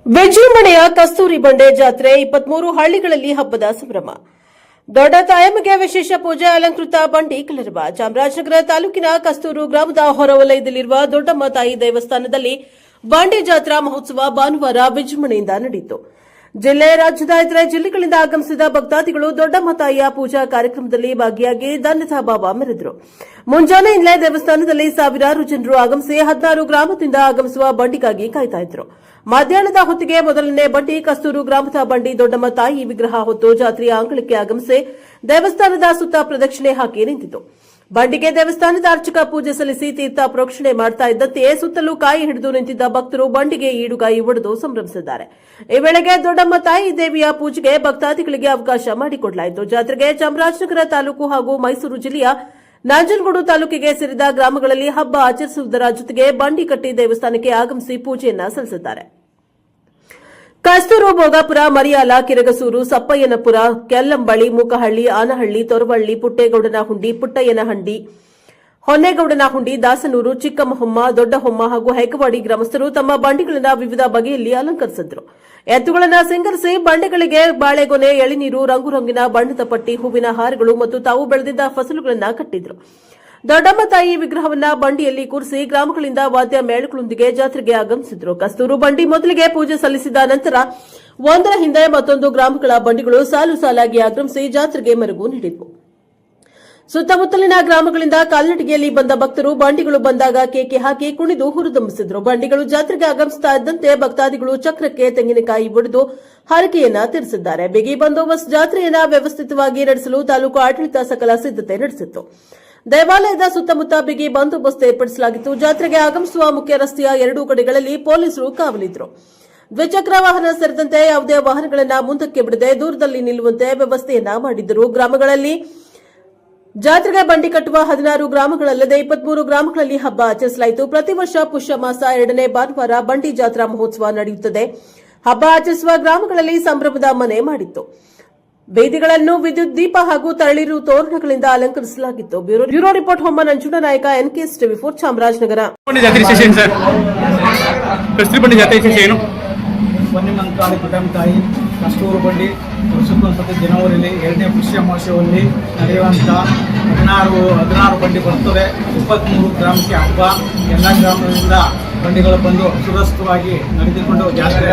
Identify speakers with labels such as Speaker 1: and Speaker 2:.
Speaker 1: ವಿಜೃಂಭಣೆಯ ಕಸ್ತೂರಿ ಬಂಡೆ ಜಾತ್ರೆ 23 ಹಳ್ಳಿಗಳಲ್ಲಿ ಹಬ್ಬದ ಸಂಭ್ರಮ. ದೊಡ್ಡ ತಾಯಮ್ಮಗೆ ವಿಶೇಷ ಪೂಜೆ, ಅಲಂಕೃತ ಬಂಡಿ ಕಲರವ. ಚಾಮರಾಜನಗರ ತಾಲೂಕಿನ ಕಸ್ತೂರು ಗ್ರಾಮದ ಹೊರವಲಯದಲ್ಲಿರುವ ದೊಡ್ಡಮ್ಮ ತಾಯಿ ದೇವಸ್ಥಾನದಲ್ಲಿ ಬಂಡಿ ಜಾತ್ರಾ ಮಹೋತ್ಸವ ಭಾನುವಾರ ವಿಜೃಂಭಣೆಯಿಂದ ನಡೆಯಿತು. ಜಿಲ್ಲೆ, ರಾಜ್ಯದ ಇತರೆ ಜಿಲ್ಲೆಗಳಿಂದ ಆಗಮಿಸಿದ ಭಕ್ತಾದಿಗಳು ದೊಡ್ಡಮ್ಮ ತಾಯಿಯ ಪೂಜಾ ಕಾರ್ಯಕ್ರಮದಲ್ಲಿ ಭಾಗಿಯಾಗಿ ಧನ್ಯತಾ ಭಾವ ಮೆರೆದರು. ಮುಂಜಾನೆಯಿಂದಲೇ ದೇವಸ್ಥಾನದಲ್ಲಿ ಸಾವಿರಾರು ಜನರು ಆಗಮಿಸಿ 16 ಗ್ರಾಮದಿಂದ ಆಗಮಿಸುವ ಬಂಡಿಗಾಗಿ ಕಾಯ್ತಾ ಇದ್ದರು. ಮಧ್ಯಾಹ್ನದ ಹೊತ್ತಿಗೆ ಮೊದಲನೇ ಬಂಡಿ ಕಸ್ತೂರು ಗ್ರಾಮದ ಬಂಡಿ ದೊಡ್ಡಮ್ಮ ತಾಯಿ ವಿಗ್ರಹ ಹೊತ್ತು ಜಾತ್ರೆಯ ಅಂಗಳಕ್ಕೆ ಆಗಮಿಸಿ ದೇವಸ್ಥಾನದ ಸುತ್ತ ಪ್ರದಕ್ಷಿಣೆ ಹಾಕಿ ನಿಂತಿತು. ಬಂಡಿಗೆ ದೇವಸ್ಥಾನದ ಅರ್ಚಕ ಪೂಜೆ ಸಲ್ಲಿಸಿ ತೀರ್ಥ ಪ್ರೋಕ್ಷಣೆ ಮಾಡ್ತಾ ಇದ್ದಂತೆಯೇ ಸುತ್ತಲೂ ಕಾಯಿ ಹಿಡಿದು ನಿಂತಿದ್ದ ಭಕ್ತರು ಬಂಡಿಗೆ ಈಡುಗಾಯಿ ಒಡೆದು ಸಂಭ್ರಮಿಸಿದ್ದಾರೆ. ಈ ವೇಳೆಗೆ ದೊಡ್ಡಮ್ಮ ತಾಯಿ ದೇವಿಯ ಪೂಜೆಗೆ ಭಕ್ತಾದಿಗಳಿಗೆ ಅವಕಾಶ ಮಾಡಿಕೊಡಲಾಯಿತು. ಜಾತ್ರೆಗೆ ಚಾಮರಾಜನಗರ ತಾಲೂಕು ಹಾಗೂ ಮೈಸೂರು ಜಿಲ್ಲೆಯ ನಂಜನಗೂಡು ತಾಲೂಕಿಗೆ ಸೇರಿದ ಗ್ರಾಮಗಳಲ್ಲಿ ಹಬ್ಬ ಆಚರಿಸುವುದರ ಜೊತೆಗೆ ಬಂಡಿ ಕಟ್ಟಿ ದೇವಸ್ಥಾನಕ್ಕೆ ಆಗಮಿಸಿ ಪೂಜೆಯನ್ನ ಸಲ್ಲಿಸಿದ್ದಾರೆ. ಕಸ್ತೂರು, ಭೋಗಾಪುರ, ಮರಿಯಾಲ, ಕಿರಗಸೂರು, ಸಪ್ಪಯ್ಯನಪುರ, ಕೆಲ್ಲಂಬಳಿ, ಮೂಕಹಳ್ಳಿ, ಆನಹಳ್ಳಿ, ತೊರವಳ್ಳಿ, ಪುಟ್ಟೇಗೌಡನಹುಂಡಿ, ಪುಟ್ಟಯ್ಯನಹಂಡಿ, ಹೊನ್ನೇಗೌಡನಹುಂಡಿ, ದಾಸನೂರು, ಚಿಕ್ಕಮಹೊಮ್ಮ, ದೊಡ್ಡಹೊಮ್ಮ ಹಾಗೂ ಹೆಗವಾಡಿ ಗ್ರಾಮಸ್ಥರು ತಮ್ಮ ಬಂಡಿಗಳನ್ನು ವಿವಿಧ ಬಗೆಯಲ್ಲಿ ಅಲಂಕರಿಸಿದರು. ಎತ್ತುಗಳನ್ನು ಸಿಂಗರಿಸಿ ಬಂಡೆಗಳಿಗೆ ಬಾಳೆಗೊನೆ, ಎಳಿನೀರು, ರಂಗುರಂಗಿನ ಬಣ್ಣದ ಪಟ್ಟಿ, ಹೂವಿನ ಹಾರಗಳು ಮತ್ತು ತಾವು ಬೆಳೆದಿದ್ದ ಫಸಲುಗಳನ್ನು ಕಟ್ಟಿದ್ರು. ದೊಡ್ಡಮ್ಮ ತಾಯಿ ವಿಗ್ರಹವನ್ನ ಬಂಡಿಯಲ್ಲಿ ಕೂರಿಸಿ ಗ್ರಾಮಗಳಿಂದ ವಾದ್ಯ ಮೇಳಗಳೊಂದಿಗೆ ಜಾತ್ರೆಗೆ ಆಗಮಿಸಿದ್ರು. ಕಸ್ತೂರು ಬಂಡಿ ಮೊದಲಿಗೆ ಪೂಜೆ ಸಲ್ಲಿಸಿದ ನಂತರ ಒಂದರ ಹಿಂದೆ ಮತ್ತೊಂದು ಗ್ರಾಮಗಳ ಬಂಡಿಗಳು ಸಾಲು ಸಾಲಾಗಿ ಆಗಮಿಸಿ ಜಾತ್ರೆಗೆ ಮೆರುಗು ನೀಡಿದ್ವು. ಸುತ್ತಮುತ್ತಲಿನ ಗ್ರಾಮಗಳಿಂದ ಕಾಲ್ನಡಿಗೆಯಲ್ಲಿ ಬಂದ ಭಕ್ತರು ಬಂಡಿಗಳು ಬಂದಾಗ ಕೇಕೆ ಹಾಕಿ ಕುಣಿದು ಹುರಿದುಂಬಿಸಿದ್ರು. ಬಂಡಿಗಳು ಜಾತ್ರೆಗೆ ಆಗಮಿಸುತ್ತಾ ಇದ್ದಂತೆ ಭಕ್ತಾದಿಗಳು ಚಕ್ರಕ್ಕೆ ತೆಂಗಿನಕಾಯಿ ಒಡೆದು ಹರಕೆಯನ್ನ ತೀರಿಸಿದ್ದಾರೆ. ಬಿಗಿ ಬಂದೋಬಸ್ತ್ ಜಾತ್ರೆಯನ್ನ ವ್ಯವಸ್ಥಿತವಾಗಿ ನಡೆಸಲು ತಾಲೂಕು ಆಡಳಿತ ಸಕಲ ಸಿದ್ದತೆ ನಡೆಸಿತ್ತು. ದೇವಾಲಯದ ಸುತ್ತಮುತ್ತ ಬಿಗಿ ಬಂದೋಬಸ್ತ್ ಏರ್ಪಡಿಸಲಾಗಿತ್ತು. ಜಾತ್ರೆಗೆ ಆಗಮಿಸುವ ಮುಖ್ಯ ರಸ್ತೆಯ ಎರಡೂ ಕಡೆಗಳಲ್ಲಿ ಪೊಲೀಸರು ಕಾವಲಿದ್ರು. ದ್ವಿಚಕ್ರ ವಾಹನ ಸೇರಿದಂತೆ ಯಾವುದೇ ವಾಹನಗಳನ್ನು ಮುಂದಕ್ಕೆ ಬಿಡದೆ ದೂರದಲ್ಲಿ ನಿಲ್ಲುವಂತೆ ವ್ಯವಸ್ಥೆಯನ್ನ ಮಾಡಿದ್ದರು. ಗ್ರಾಮಗಳಲ್ಲಿ ಜಾತ್ರೆಗೆ ಬಂಡಿ ಕಟ್ಟುವ 16 ಗ್ರಾಮಗಳಲ್ಲದೆ 23 ಗ್ರಾಮಗಳಲ್ಲಿ ಹಬ್ಬ ಆಚರಿಸಲಾಯಿತು. ಪ್ರತಿ ವರ್ಷ ಪುಷ್ಯ ಮಾಸ 2ನೇ ಭಾನುವಾರ ಬಂಡಿ ಜಾತ್ರಾ ಮಹೋತ್ಸವ ನಡೆಯುತ್ತದೆ. ಹಬ್ಬ ಆಚರಿಸುವ ಗ್ರಾಮಗಳಲ್ಲಿ ಸಂಭ್ರಮದ ಮನೆ ಮಾಡಿತ್ತು. ಬೀದಿಗಳನ್ನು ವಿದ್ಯುತ್ ದೀಪ ಹಾಗೂ ತರಳಿರು ತೋರಣಗಳಿಂದ ಅಲಂಕರಿಸಲಾಗಿತ್ತು. ಬ್ಯೂರೋ ರಿಪೋರ್ಟ್ ಹೊಮ್ಮ ನಂಜುಂಡ ನಾಯಕ, NKS TV4, ಚಾಮರಾಜನಗರ.
Speaker 2: ಹೊನ್ನೆಮಂಕಾಳಿ ದೊಡ್ಡಮ್ಮ ತಾಯಿ ಕಸ್ತೂರು ಬಂಡಿ ವರ್ಷಕ್ಕೊಂದ್ಸತಿ ಜನವರಿಯಲ್ಲಿ 2ನೇ ಪುಷ್ಯ ಮಾಸದಲ್ಲಿ ನಡೆಯುವಂಥ 16 ಬಂಡಿ ಬರ್ತದೆ. 23 ಗ್ರಾಮಕ್ಕೆ ಹಬ್ಬ. ಎಲ್ಲ ಗ್ರಾಮಗಳಿಂದ ಬಂಡಿಗಳು ಬಂದು ಸುರಕ್ಷಿತವಾಗಿ ನಡೆದುಕೊಂಡು ಜಾತ್ರೆ